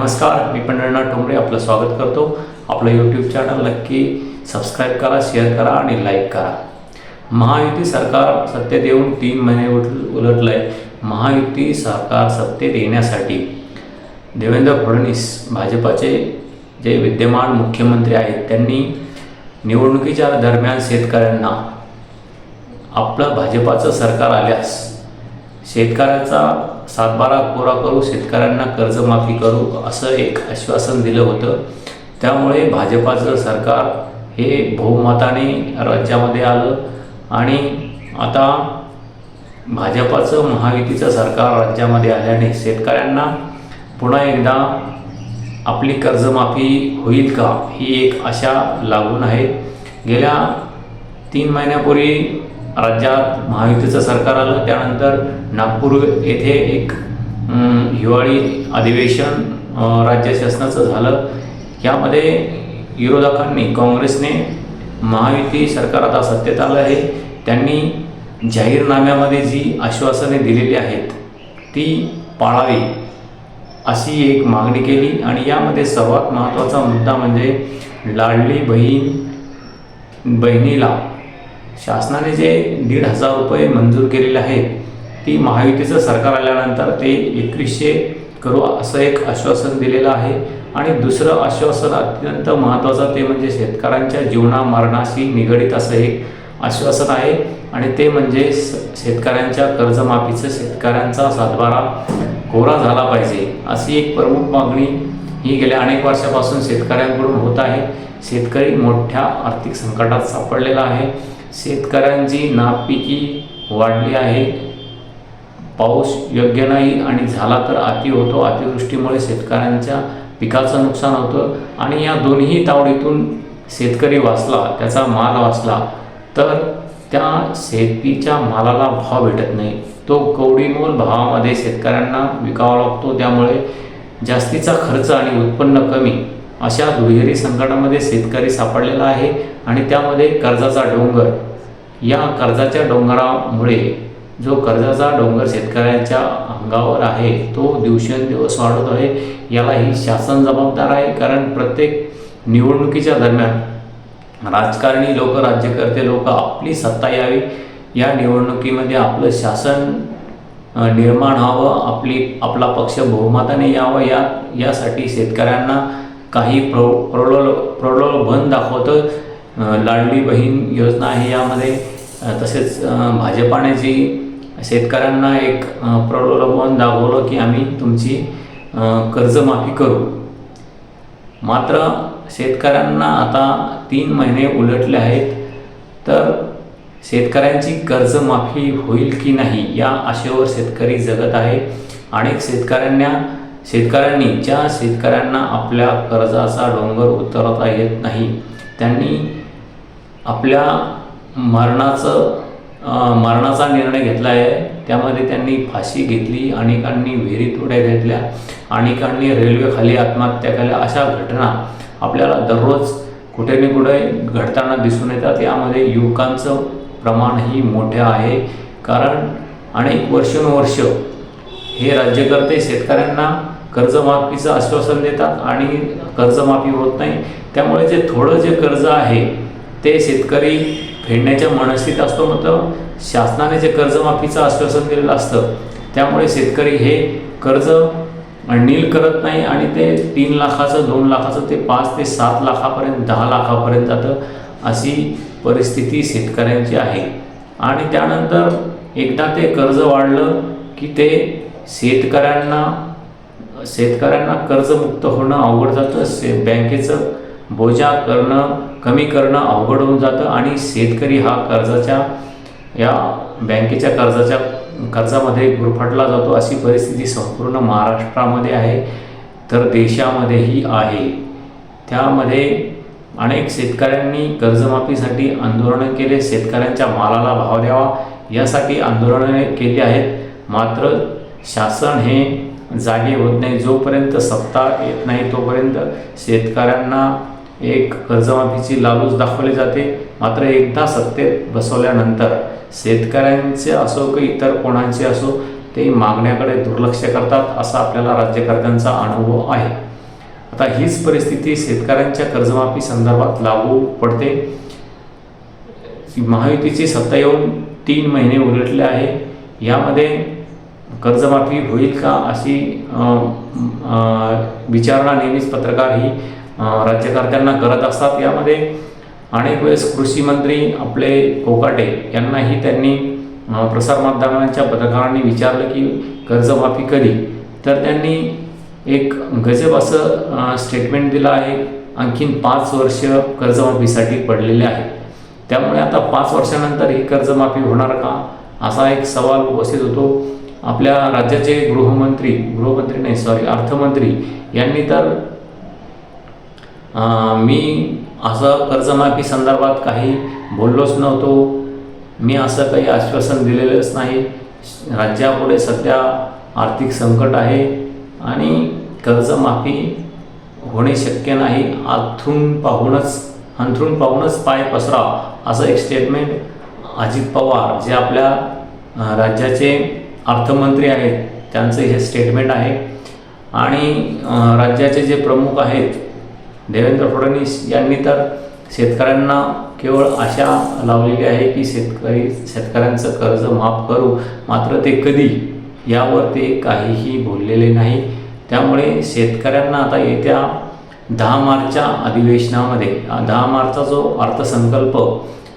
नमस्कार, मी पंढरीनाथ ठोंबरे आपलं स्वागत करतो। आपलं यूट्यूब चॅनल नक्की सबस्क्राईब करा, शेअर करा आणि लाईक करा। महायुती सरकार सत्तेत येऊन 3 महिने उलटले आहे। महायुती सरकार सत्तेत येण्यासाठी देवेंद्र फडणवीस भाजपाचे जे विद्यमान मुख्यमंत्री आहेत त्यांनी निवडणुकीच्या दरम्यान शेतकऱ्यांना आपलं भाजपाचं सरकार आल्यास शेतकऱ्याचा सातबारा कोरा करू, शेतकऱ्यांना कर्जमाफी करू असं एक आश्वासन दिलं होतं। त्यामुळे भाजपाचं सरकार हे बहुमताने राज्यामध्ये आलं आणि आता भाजपाचं महायुतीचं सरकार राज्यामध्ये आल्याने शेतकऱ्यांना पुन्हा एकदा आपली कर्जमाफी होईल का ही एक आशा लागून आहे। गेल्या 3 महिन्यापूर्वी राज्यात महायुतीचं सरकार आलं, त्यानंतर नागपूर येथे एक हिवाळी अधिवेशन राज्य शासनाचं झालं। यामध्ये विरोधकांनी काँग्रेसने महायुती सरकार आता सत्तेत आलं आहे, त्यांनी जाहीरनाम्यामध्ये जी आश्वासने दिलेली आहेत ती पाळावी अशी एक मागणी केली। आणि यामध्ये सर्वात महत्त्वाचा मुद्दा म्हणजे लाडली बहिणीला शासनाने जे 1,500 रुपये मंजूर केलेले आहेत ती महायुतीचं सरकार आल्यानंतर ते 2100 करू असं एक आश्वासन दिलेलं आहे। आणि दुसरं आश्वासन अत्यंत महत्त्वाचं ते म्हणजे शेतकऱ्यांच्या जीवना मरणाशी निगडित असं एक आश्वासन आहे आणि ते म्हणजे शेतकऱ्यांच्या कर्जमाफीचं शेतकऱ्यांचा सातबारा कोरा झाला पाहिजे अशी एक प्रमुख मागणी ही गेल्या अनेक वर्षापासून शेतकऱ्यांकडून होत आहे। शेतकरी मोठ्या आर्थिक संकटात सापडलेला आहे। शेतकऱ्यांची नापिकी वाढली आहे, पाऊस योग्य नाही आणि झाला तर अति होतो, अतिवृष्टीमुळे शेतकऱ्यांच्या पिकाचं नुकसान होतं आणि या दोन्ही तावडीतून शेतकरी वाचला, त्याचा माल वाचला तर त्या शेतीच्या मालाला भाव भेटत नाही, तो कवडीमोल भावामध्ये शेतकऱ्यांना विकावा लागतो। त्यामुळे जास्तीचा खर्च आणि उत्पन्न कमी अशा दुहेरी संकटामध्ये शेतकरी सापडलेला आहे आणि त्यामध्ये कर्जाचा डोंगर, या कर्जाच्या डोंगरामुळे जो कर्जाचा डोंगर शेतकऱ्यांच्या अंगावर आहे तो दिवसेंदिवस वाढत आहे। यालाही शासन जबाबदार आहे, कारण प्रत्येक निवडणुकीच्या दरम्यान राजकारणी लोक, राज्यकर्ते लोक आपली सत्ता यावी, या निवडणुकीमध्ये आपलं शासन निर्माण व्हावं, आपला पक्ष बहुमताने यावं, यासाठी शेतकऱ्यांना काही प्रलोभन दाखवतं। लाडली बहीण योजना आहे यामध्ये, तसेच भाजपाने जी शेतकऱ्यांना एक प्रलोभन दाखवलं की आम्ही तुमची कर्जमाफी करू। मात्र शेतकऱ्यांना आता 3 महिने उलटले आहेत तर शेतकऱ्यांची कर्जमाफी होईल की नाही या आशेवर शेतकरी जगत आहे। अनेक शेतकऱ्यांनी ज्या शेतकऱ्यांना आपल्या कर्जाचा डोंगर उतरवता येत नाही त्यांनी आपल्या मरणाचा निर्णय घेतला आहे। त्यामध्ये त्यांनी फाशी घेतली, अनेकांनी विहिरीत उड्या घेतल्या, अनेकांनी रेल्वेखाली आत्महत्या केल्या। अशा घटना आपल्याला दररोज कुठे ना कुठे घडताना दिसून येतात। यामध्ये युवकांचं प्रमाणही मोठे आहे, कारण अनेक वर्षानुवर्ष हे राज्यकर्ते शेतकऱ्यांना कर्जमाफीचं आश्वासन देतात आणि कर्जमाफी होत नाही। त्यामुळे जे थोडं जे कर्ज आहे ते शेतकरी फेडण्याच्या मनस्थितीत असतो, मात्र शासनाने जे कर्जमाफीचं आश्वासन दिलेलं असतं त्यामुळे शेतकरी हे कर्ज नील करत नाही आणि ते 3 लाखाचं, 2 लाखाचं ते 5 ते 7 लाखापर्यंत, 10 लाखापर्यंत जातं, अशी परिस्थिती शेतकऱ्यांची आहे। आणि त्यानंतर एकदा ते कर्ज वाढलं की ते शेतकऱ्यांना कर्जमुक्त होणं अवघड जातं, बँकेचं बोजा कमी करणं अवघड होऊन जातं आणि शेतकरी हा बँकेच्या कर्जामध्ये गुरफटला जातो। अशी परिस्थिती संपूर्ण महाराष्ट्रामध्ये आहे तर देशामध्येही आहे। त्यामध्ये अनेक शेतकऱ्यांनी कर्जमाफीसाठी आंदोलनं केले, शेतकऱ्यांच्या मालाला भाव द्यावा यासाठी आंदोलने केली आहेत। मात्र शासन हे जागे होत नाही, जोपर्यंत सत्ता येत नाही तोपर्यंत शेतकऱ्यांना एक कर्जमाफीची लालूच दाखवली जाते। मात्र एकदा सत्तेत बसवल्यानंतर शेतकऱ्यांचे असो की इतर कोणाचे असो ते मागण्याकडे दुर्लक्ष करतात, असा आपल्याला राज्यकर्त्यांचा अनुभव आहे। आता हीच परिस्थिती शेतकऱ्यांच्या कर्जमाफी संदर्भात लागू पडते. महायुतीची सत्ता येऊन 3 महिने उलटले आहे. यामध्ये कर्जमाफी होईल का अशी विचारणा नेहमीच पत्रकार ही राज्यकर्त्यांना करत असतात. यामध्ये अनेक वेळेस कृषी मंत्री आपले कोकाटे यांनाही त्यांनी प्रसारमाध्यमांच्या पत्रकारांनी विचारलं की कर्जमाफी कधी, तर त्यांनी एक गजब असं स्टेटमेंट दिलं आहे. आणखीन 5 वर्ष कर्जमाफीसाठी पडलेले आहेत. त्यामुळे आता 5 वर्षानंतर ही कर्जमाफी होणार का असा एक सवाल उपस्थित होतो. आपल्या राज्याचे अर्थमंत्री यांनी तर मी असं कर्जमाफी संदर्भात काही बोललोच नव्हतो, मी असं काही आश्वासन दिलेलंच नाही, राज्यापुढे सध्या आर्थिक संकट आहे आणि कर्जमाफी होणे शक्य नाही, अंथरूण पाहूनच पाय पसरा असं एक स्टेटमेंट अजित पवार जे आपल्या राज्याचे अर्थमंत्री आहेत त्यांचं हे स्टेटमेंट आहे. आणि राज्याचे जे प्रमुख आहेत देवेंद्र फडणवीस यांनी तर शेतकऱ्यांना केवळ आशा लावलेली आहे की शेतकऱ्यांचं कर्ज माफ करू, मात्र ते कधी यावर ते काहीही बोललेले नाही. त्यामुळे शेतकऱ्यांना आता येत्या 10 मार्चच्या अधिवेशनामध्ये 10 मार्चचा जो अर्थसंकल्प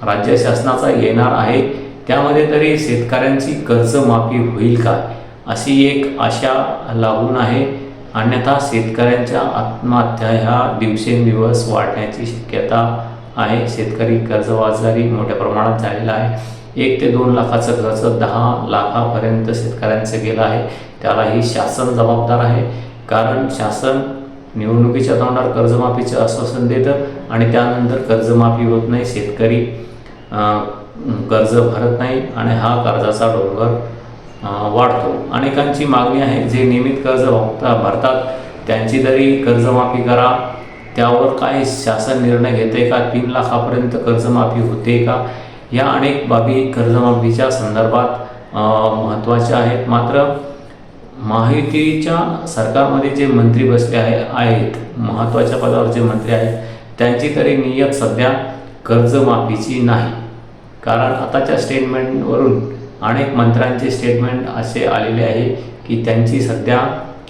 राज्य शासनाचा येणार आहे त्यामध्ये तरी शेतकऱ्यांची कर्जमाफी होईल का अशी एक आशा लागून आहे. अन्यथा शेतकऱ्यांच्या आत्महत्या ह्या दिवसेंदिवस वाढण्याची शक्यता आहे. शेतकरी कर्जबाजारी मोठ्या प्रमाणात झालेला आहे. 1 ते 2 लाखाचं कर्ज 10 लाखापर्यंत शेतकऱ्यांचं गेलं आहे. त्यालाही शासन जबाबदार आहे, कारण शासन निवडणुकीच्या तोंडावर कर्जमाफीचं आश्वासन देतं आणि त्यानंतर कर्जमाफी होत नाही, शेतकरी कर्ज भरत नाही आणि हा कर्जाचा डोंगर वाढतो. अनेकांची मागणी आहे जे नियमित कर्ज भरतात त्यांची तरी कर्जमाफी करा. त्यावर काय शासन निर्णय घेते का, 3 लाखापर्यंत कर्जमाफी होते का, या अनेक बाबी कर्जमाफीच्या संदर्भात महत्त्वाच्या आहेत. मात्र महायुतीच्या सरकारमध्ये जे मंत्री बसले आहेत महत्त्वाच्या पदावर जे मंत्री आहेत त्यांची तरी नियत सध्या कर्जमाफीची नाही. कारण आताच्या स्टेटमेंटवरून अनेक मंत्र्यांचे स्टेटमेंट असे आलेले आहे की त्यांची सध्या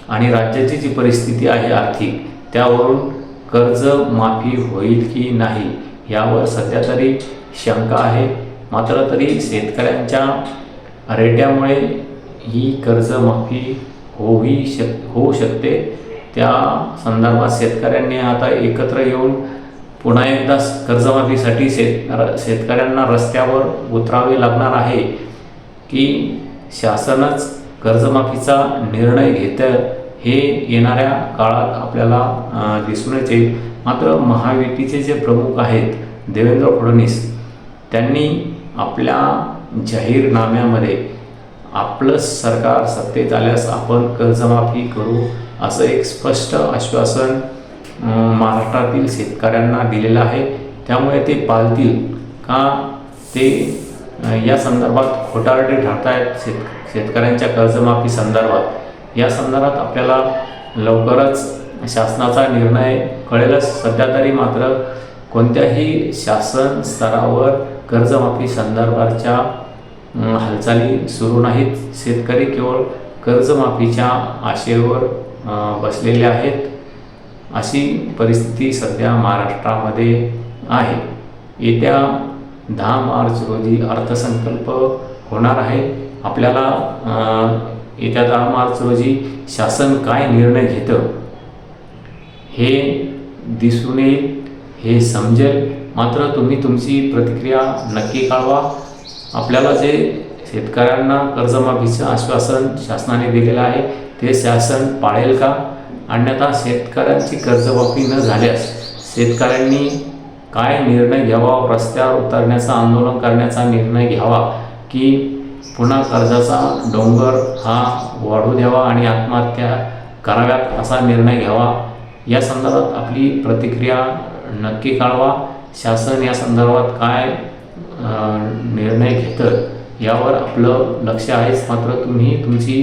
आणि राज्याची जी परिस्थिती आहे आर्थिक त्यावरून कर्जमाफी होईल की नाही यावर सध्या तरी शंका आहे. मात्र तरी शेतकऱ्यांच्या रेट्यामुळे ही कर्जमाफी होऊ शकते. त्या संदर्भात शेतकऱ्यांनी आता एकत्र येऊन पुन्हा एकदा कर्जमाफीसाठी शेतकऱ्यांना रस्त्यावर उतरावे लागणार आहे की शासनच कर्जमाफीचा निर्णय घेतं हे येणाऱ्या काळात आपल्याला दिसून येईल. मात्र महायुतीचे जे प्रमुख आहेत देवेंद्र फडणवीस त्यांनी आपल्या जाहीरनाम्यामध्ये आपलं सरकार सत्तेत आल्यास आपण कर्जमाफी करू असं एक स्पष्ट आश्वासन महाराष्ट्रातील शेतकऱ्यांना दिलेलं आहे. त्यामुळे ते पाळतील का ते या संदर्भात खोटारडे ठरत आहेत शेतकऱ्यांच्या कर्जमाफी संदर्भात. या संदर्भात आपल्याला लवकरच शासनाचा निर्णय कळेलच. सध्या तरी मात्र कोणत्याही शासन स्तरावर कर्जमाफी संदर्भाच्या हालचाली सुरू नाहीत. शेतकरी केवळ कर्जमाफीच्या आशेवर बसलेले आहेत. अशी परिस्थिती सध्या महाराष्ट्रामध्ये आहे. येत्या 10 मार्च रोजी अर्थसंकल्प होणार आहे. आपल्याला येत्या 10 मार्च रोजी शासन काय निर्णय घेतं हे दिसून येईल, हे समजेल. मात्र तुम्ही तुमची प्रतिक्रिया नक्की कळवा. आपल्याला जे शेतकऱ्यांना कर्जमाफीचं आश्वासन शासनाने दिलेलं आहे ते शासन पाळेल का, अन्यथा शेतकऱ्यांची कर्जमाफी न झाल्यास शेतकऱ्यांनी काय निर्णय घ्यावा, रस्त्यावर उतरण्याचा आंदोलन करण्याचा निर्णय घ्यावा की पुन्हा कर्जाचा डोंगर हा वाढू द्यावा आणि आत्महत्या कराव्यात असा निर्णय घ्यावा. या संदर्भात आपली प्रतिक्रिया नक्की कळवा. शासन या संदर्भात काय निर्णय घेतं यावर आपलं लक्ष आहेच. मात्र तुम्ही तुमची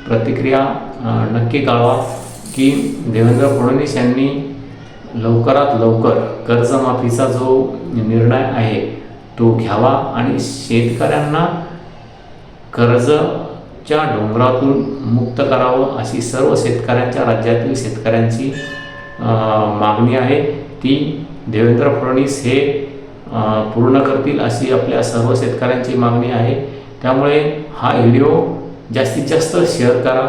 प्रतिक्रिया नक्की कळवा की की देवेंद्र फडणवीस यांनी लवकरात लवकर कर्जमाफीचा जो निर्णय आहे तो घ्यावा आणि शेतकऱ्यांना कर्जच्या डोंगरातून मुक्त करावं अशी सर्व शेतकऱ्यांच्या, राज्यातील शेतकऱ्यांची मागणी आहे. ती देवेंद्र फडणवीस हे पूर्ण करतील अशी आपल्या सर्व शेतकऱ्यांची मागणी आहे. त्यामुळे हा व्हिडिओ जास्तीत जास्त शेअर करा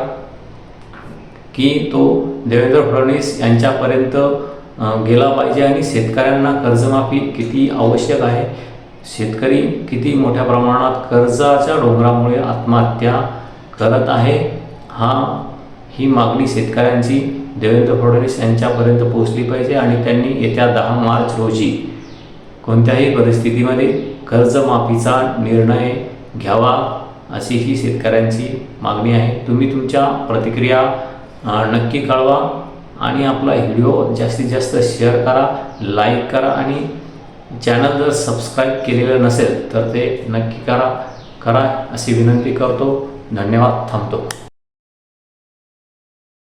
की तो देवेंद्र फडणवीस यांच्यापर्यंत गेला पाहिजे आणि शेतकऱ्यांना कर्जमाफी किती आवश्यक आहे, शेतकरी किती मोठ्या प्रमाणात कर्जाच्या डोंगरामुळे आत्महत्या करत आहे, ही मागणी शेतकऱ्यांची देवेंद्र फडणवीस यांच्यापर्यंत पोहोचली पाहिजे आणि त्यांनी येत्या 10 मार्च रोजी कोणत्याही परिस्थितीमध्ये कर्जमाफीचा निर्णय घ्यावा अशी ही शेतकऱ्यांची मागणी आहे. तुम्ही तुमच्या प्रतिक्रिया नक्की कळवा आणि आपला व्हिडिओ जास्तीत जास्त शेअर करा, लाईक करा आणि चॅनल जर सबस्क्राईब केलेलं नसेल तर ते नक्की करा अशी विनंती करतो. धन्यवाद. थांबतो.